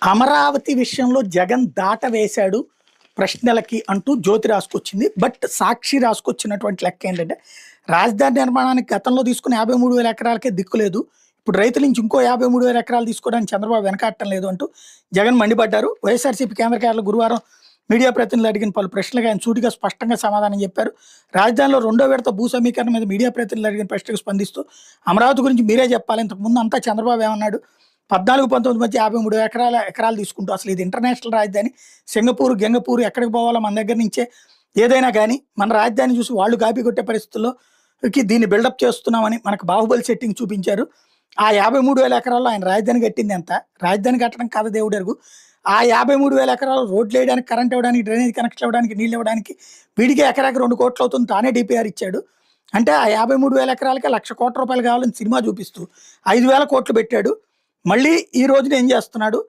అమరావతి విషయంలో జగన్ దాట వేశాడు ప్రశ్నలకి అంటూ జ్యోతి రాసుకొచ్చింది. బట్ సాక్షి రాసుకొచ్చినటువంటి లెక్క ఏంటంటే, రాజధాని నిర్మాణానికి గతంలో తీసుకున్న 53,000 ఎకరాలకే దిక్కులేదు. ఇప్పుడు రైతుల నుంచి ఇంకో 53,000 ఎకరాలు తీసుకోవడానికి చంద్రబాబు వెనకాడటం లేదు అంటూ జగన్ మండిపడ్డారు. వైఎస్ఆర్సీపీ కేంద్ర కార్యాలయంలో గురువారం మీడియా ప్రతినిధులు అడిగిన పలు ప్రశ్నలకు ఆయన సూటిగా స్పష్టంగా సమాధానం చెప్పారు. రాజధానిలో రెండో విడత భూ సమీకరణ మీద మీడియా ప్రతినిధులు అడిగిన ప్రశ్నకు స్పందిస్తూ, అమరావతి గురించి మీరే చెప్పాలి, ఇంతకుముందు అంతా చంద్రబాబు ఏమన్నాడు, 14-19 మధ్య 53 ఎకరాలు తీసుకుంటూ అసలు ఇది ఇంటర్నేషనల్ రాజధాని, సింగపూర్ గెంగపూర్ ఎక్కడికి పోవాలో మన దగ్గర నుంచే ఏదైనా కానీ మన రాజధాని చూసి వాళ్ళు కాపీ కొట్టే పరిస్థితుల్లోకి దీన్ని బిల్డప్ చేస్తున్నామని మనకు బాహుబలి సెట్టింగ్ చూపించారు. ఆ 53,000 ఎకరాల్లో ఆయన రాజధాని కట్టింది ఎంత, రాజధాని కట్టడం కాదు దేవుడు ఎరుగు. ఆ 53,000 ఎకరాలు రోడ్లు వేయడానికి, కరెంట్ ఇవ్వడానికి, డ్రైనేజ్ కనెక్షన్ ఇవ్వడానికి, నీళ్ళు ఇవ్వడానికి వీడికి ఎకరాకి 2 కోట్లు అవుతుంది, తానే డిపిఆర్ ఇచ్చాడు. అంటే ఆ 53,000 ఎకరాలకే ₹1,00,00,000 కావాలని సినిమా చూపిస్తూ 5,000 కోట్లు పెట్టాడు. మళ్ళీ ఈ రోజున ఏం చేస్తున్నాడు,